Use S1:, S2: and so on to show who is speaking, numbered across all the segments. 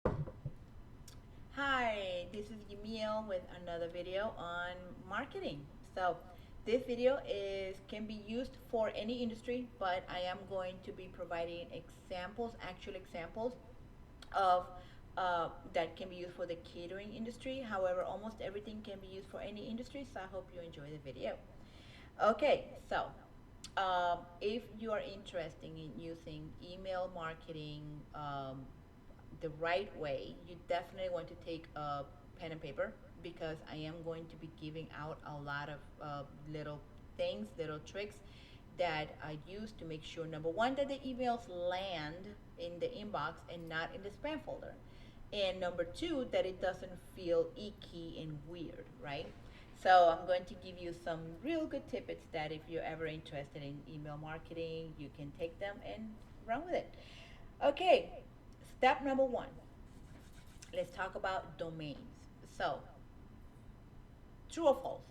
S1: Hi, this is Yamiel with another video on marketing. So this video is can be used for any industry, but I am going to be providing examples, actual examples of that can be used for the catering industry. However, almost everything can be used for any industry, so I hope you enjoy the video. Okay, so if you are interested in using email marketing the right way, you definitely want to take a pen and paper because I am going to be giving out a lot of little things, little tricks that I use to make sure number one, that the emails land in the inbox and not in the spam folder. And number two, that it doesn't feel icky and weird, right? So I'm going to give you some real good tidbits that if you're ever interested in email marketing, you can take them and run with it. Okay, step number one, let's talk about domains. So, true or false?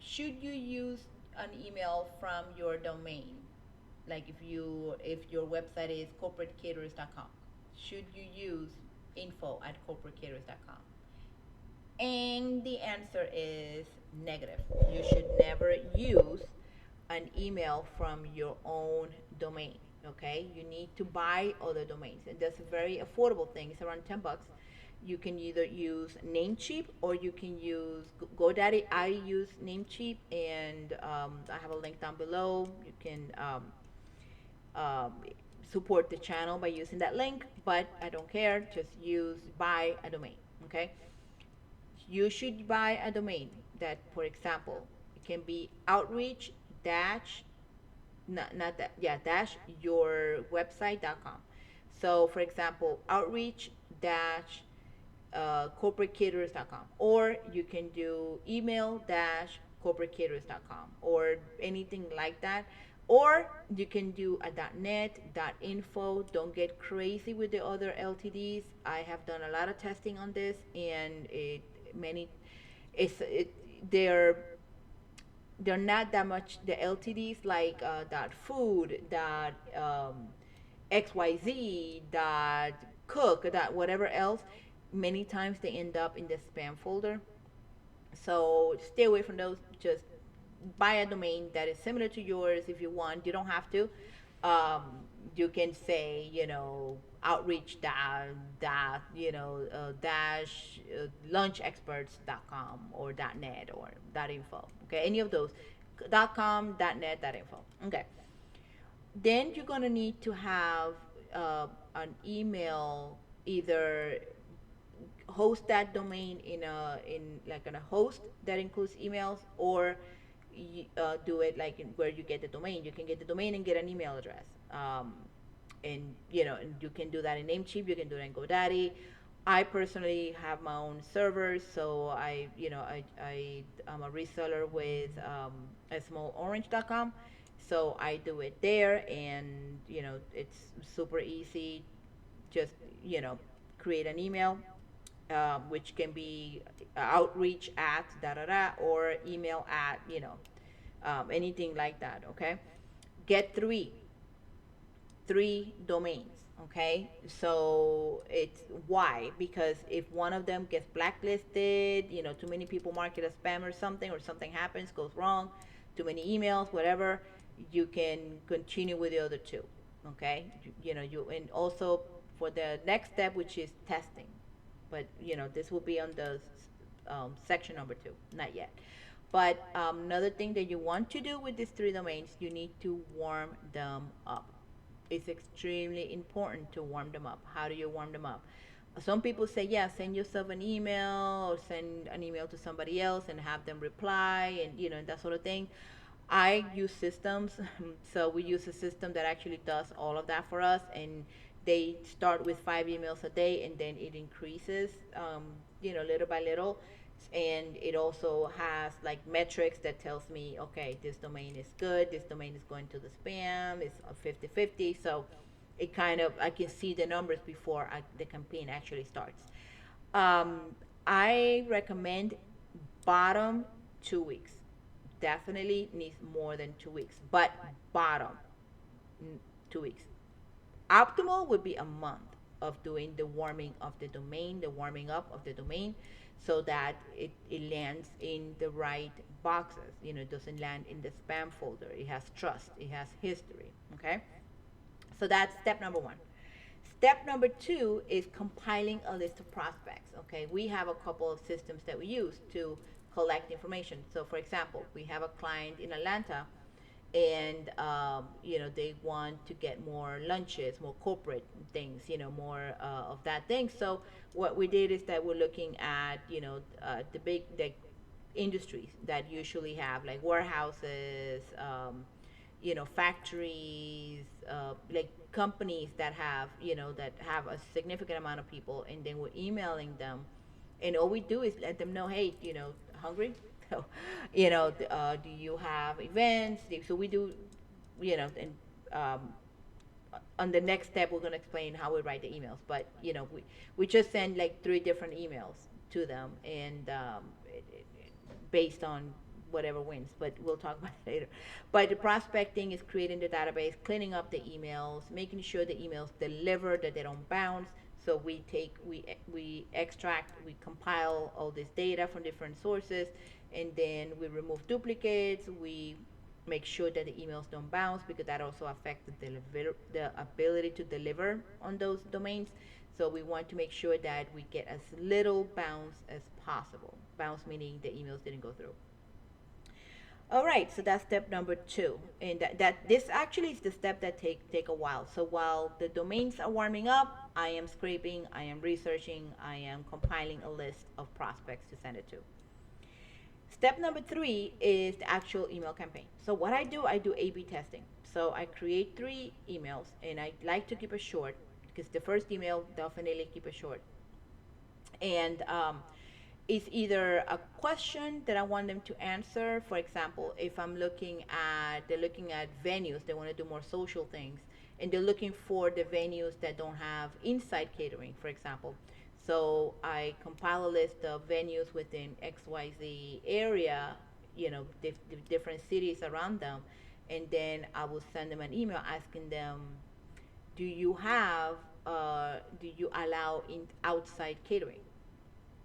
S1: Should you use an email from your domain? Like if your website is corporatecaterers.com, should you use info@corporatecaterers.com? And the answer is negative. You should never use an email from your own domain. Okay, you need to buy other domains, and that's a very affordable thing. It's around $10. You can either use Namecheap or you can use GoDaddy. I use Namecheap, and I have a link down below. You can um, support the channel by using that link, but I don't care. Just use buy a domain. Okay, you should buy a domain that, for example, it can be outreach dash not that yeah dash your website.com. So for example, outreach dash corporatecaters.com, or you can do email dash corporatecaters.com or anything like that, or you can do a .net .info. Don't get crazy with the other ltds. I have done a lot of testing on this, and it many it's it they're they're not that much the ltds like dot food dot xyz dot cook dot whatever else. Many times they end up in the spam folder, so stay away from those. Just buy a domain that is similar to yours. If you want, you don't have to. um, you can say, outreach dot dash lunchexperts.com or .net or .info. Okay, any of those. .com, .net, .info. Okay, then you're going to need to have an email, either host that domain in like in a host that includes emails, or do it like where you get the domain. You can get the domain and get an email address. And and you can do that in Namecheap. You can do it in GoDaddy. I personally have my own servers, so I'm a reseller with smallorange.com. So I do it there, and it's super easy. Just create an email, which can be outreach at da da da, or email at anything like that. Okay, get three domains. Okay, so it's why, because if one of them gets blacklisted, too many people mark it as spam or something happens, goes wrong, too many emails, whatever, you can continue with the other two. Okay, you and also for the next step, which is testing, but this will be on the section number 2, not yet. But another thing that you want to do with these three domains, you need to warm them up. It's extremely important to warm them up. How do you warm them up? Some people say, yeah, send yourself an email or send an email to somebody else and have them reply, and and that sort of thing. I use systems, so we use a system that actually does all of that for us, and they start with 5 emails a day, and then it increases, little by little, and it also has like metrics that tells me, okay, this domain is good, this domain is going to the spam, it's a 50-50. So it kind of, I can see the numbers before the campaign actually starts. um, I recommend bottom 2 weeks. Definitely needs more than 2 weeks, but bottom 2 weeks. Optimal would be a month. of doing the warming of the domain, the warming up of the domain, so that it lands in the right boxes. It doesn't land in the spam folder. It has trust, it has history. Okay, so that's step number one. Step number two is compiling a list of prospects. Okay, we have a couple of systems that we use to collect information. So, for example, we have a client in Atlanta, and they want to get more lunches, more corporate things, more of that thing. So, what we did is that we're looking at the industries that usually have, like, warehouses, factories, like companies that have a significant amount of people, and then we're emailing them, and all we do is let them know, hey, hungry. So, do you have events? So we do, and on the next step we're going to explain how we write the emails. But we just send like 3 different emails to them, and based on whatever wins, but we'll talk about it later. But the prospecting is creating the database, cleaning up the emails, making sure the emails deliver, that they don't bounce. So we extract, we compile all this data from different sources, and then we remove duplicates. We make sure that the emails don't bounce, because that also affects the ability to deliver on those domains. So we want to make sure that we get as little bounce as possible. Bounce meaning the emails didn't go through. All right, so that's step number two, and that this actually is the step that take a while. So while the domains are warming up, I am scraping, I am researching, I am compiling a list of prospects to send it to. Step number three is the actual email campaign. So what I do A/B testing. So I create 3 emails, and I like to keep it short, because the first email, definitely keep it short. And it's either a question that I want them to answer. For example, if they're looking at venues, they want to do more social things, and they're looking for the venues that don't have inside catering, for example. So I compile a list of venues within XYZ area, the different cities around them, and then I will send them an email asking them, do you allow in outside catering?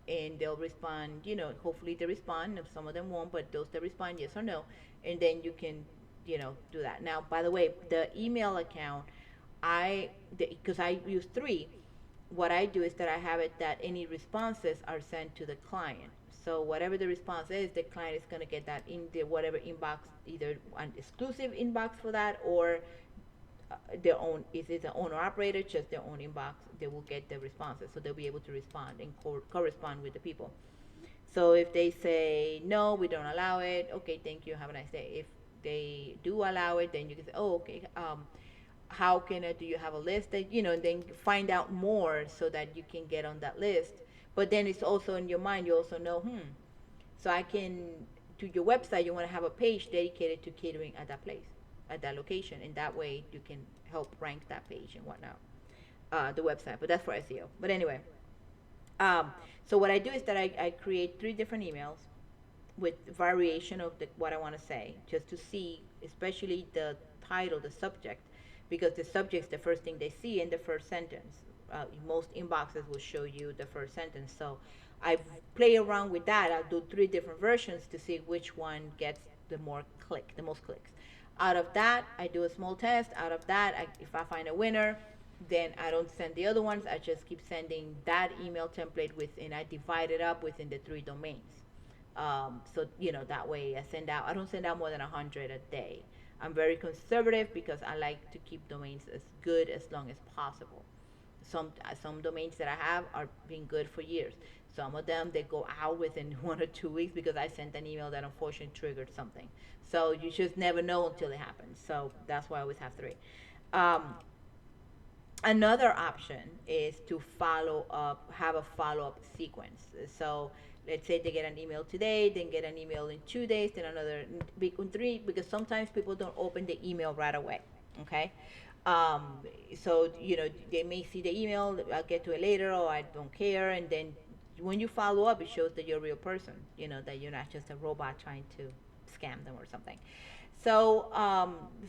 S1: And they'll respond, hopefully they respond. Some of them won't, but those that respond, yes or no, and then you can, do that. Now, by the way, the email account, because I use 3, what I do is that I have it that any responses are sent to the client. So whatever the response is, the client is going to get that in the whatever inbox, either an exclusive inbox for that, or their own, if it's an owner operator, just their own inbox, they will get the responses, so they'll be able to respond and correspond with the people. So if they say no, we don't allow it, okay, thank you, have a nice day. If they do allow it, then you can say, oh, okay, how can I, do you have a list that, and then find out more so that you can get on that list. But then it's also in your mind, you also know, so I can, to your website, you want to have a page dedicated to catering at that place, at that location, and that way you can help rank that page and whatnot, the website. But that's for SEO. But anyway, so what I do is that I create 3 different emails with variation of what I want to say, just to see, especially the title, the subject, because the subject is the first thing they see in the first sentence. Most inboxes will show you the first sentence. So I play around with that. I'll do 3 different versions to see which one gets the most clicks. Out of that, I do a small test. Out of that, if I find a winner, then I don't send the other ones. I just keep sending that email template and I divide it up within the 3 domains. So, that way I don't send out more than 100 a day. I'm very conservative because I like to keep domains as good as long as possible. Some domains that I have are being good for years. Some of them, they go out within 1 or 2 weeks because I sent an email that unfortunately triggered something. So you just never know until it happens. So that's why I always have 3. Another option is to have a follow-up sequence. So let's say they get an email today, then get an email in 2 days, then another in 3, because sometimes people don't open the email right away. Okay. So, they may see the email, I'll get to it later, or I don't care. And then when you follow up, it shows that you're a real person, that you're not just a robot trying to scam them or something. So,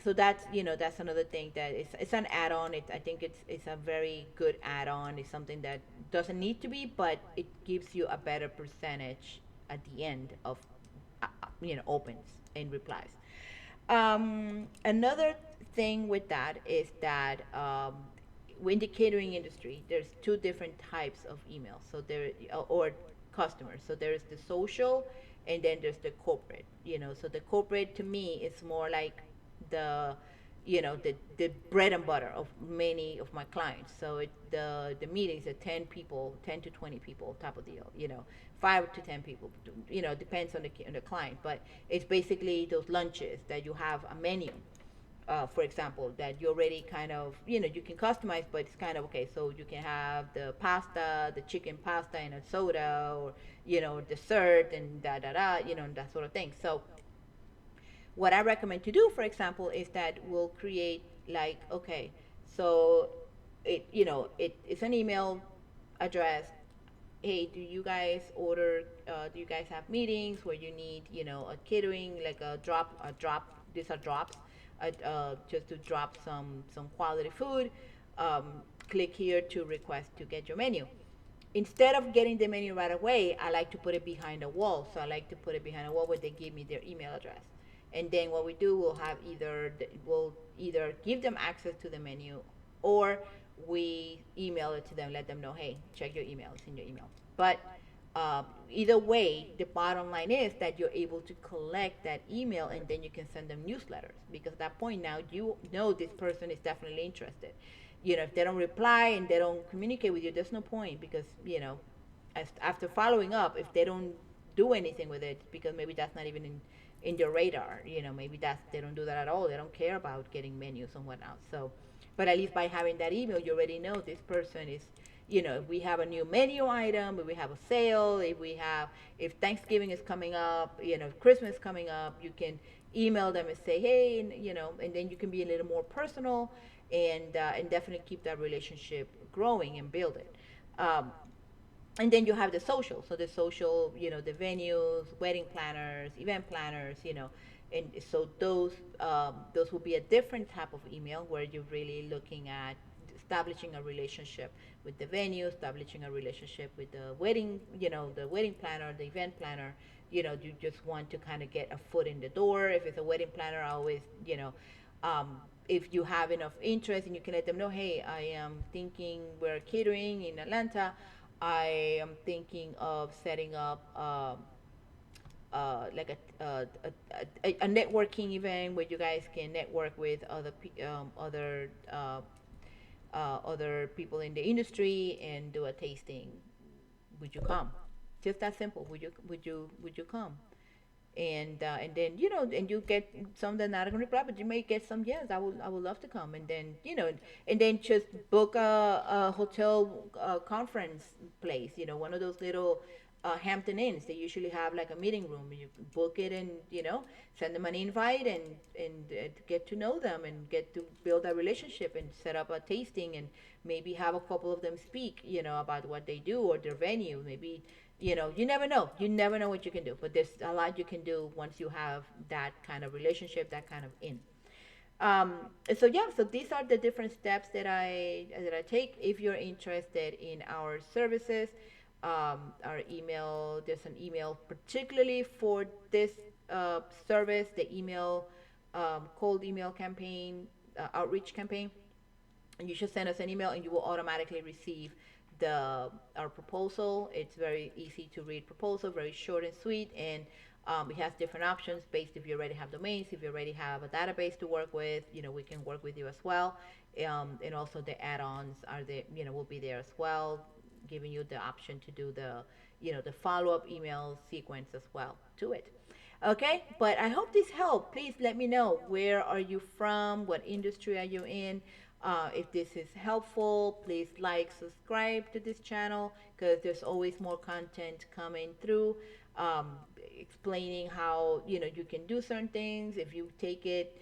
S1: so that's, that's another thing that it's an add-on. I think it's a very good add-on. It's something that doesn't need to be, but it gives you a better percentage at the end of, opens and replies. Another thing with that is that, in the catering industry, there's two different types of emails. So there, or customers. So there's the social, and then there's the corporate. So the corporate to me is more like the, the bread and butter of many of my clients. So the meetings are 10 people, 10 to 20 people type of deal. 5 to 10 people. Depends on the client, but it's basically those lunches that you have a menu. For example, that you already kind of, you can customize, but it's kind of okay. So you can have the pasta, the chicken pasta, and a soda, or dessert, and da da da, and that sort of thing. So what I recommend to do, for example, is that we'll create, like, okay, so it's an email address. Hey, do you guys order? Do you guys have meetings where you need, a catering, like a drop? These are drops, just to drop some quality food. Um, Click here to request to get your menu. Instead of getting the menu right away, I like to put it behind a wall. So I like to put it behind a wall where they give me their email address. And then what we do, we'll either give them access to the menu, or we email it to them, let them know, hey, check your email, it's in your email. But either way, the bottom line is that you're able to collect that email, and then you can send them newsletters, because at that point now you know this person is definitely interested. If they don't reply and they don't communicate with you, there's no point, because after following up, if they don't do anything with it, because maybe that's not even in your radar. Maybe they don't do that at all. They don't care about getting menus and whatnot. So, but at least by having that email, you already know this person is, if we have a new menu item, if we have a sale, if Thanksgiving is coming up, if Christmas is coming up, you can email them and say, hey, and then you can be a little more personal, and definitely keep that relationship growing and build it. And then you have the social. So the social, the venues, wedding planners, event planners, and so those will be a different type of email, where you're really looking at establishing a relationship with the venue, establishing a relationship with the wedding planner, the event planner. You just want to kind of get a foot in the door. If it's a wedding planner, I always, if you have enough interest, and you can let them know, hey, I am thinking, we're catering in Atlanta. I am thinking of setting up, like a networking event where you guys can network with other people in the industry, and do a tasting. Would you come? Just that simple. Would you come? And then, and you get some that are not going to reply, but you may get some, yes, I would love to come. And then, and then just book a hotel, conference place, one of those little, Hampton Inns. They usually have like a meeting room. You book it, and send them an invite, and get to know them, and get to build a relationship, and set up a tasting, and maybe have a couple of them speak, about what they do, or their venue. Maybe, you never know. You never know what you can do. But there's a lot you can do once you have that kind of relationship, that kind of in. Um, so yeah, so these are the different steps that I take. If you're interested in our services, our email, there's an email particularly for this, service, the email, cold email campaign, outreach campaign. And you should send us an email, and you will automatically receive our proposal. It's very easy to read proposal, very short and sweet, and it has different options based if you already have domains, if you already have a database to work with. We can work with you as well. And also the add-ons are there, will be there as well, giving you the option to do the follow-up email sequence as well to it. Okay, but I hope this helped. Please let me know, where are you from, what industry are you in. If this is helpful, please like, subscribe to this channel, because there's always more content coming through, explaining how you can do certain things. If you take it,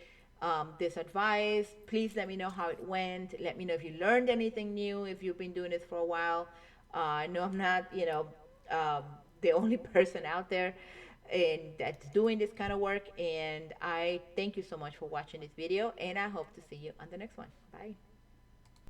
S1: this advice, please let me know how it went. Let me know if you learned anything new, if you've been doing this for a while. I know I'm not, the only person out there, and that's doing this kind of work. And I thank you so much for watching this video, and I hope to see you on the next one. Bye.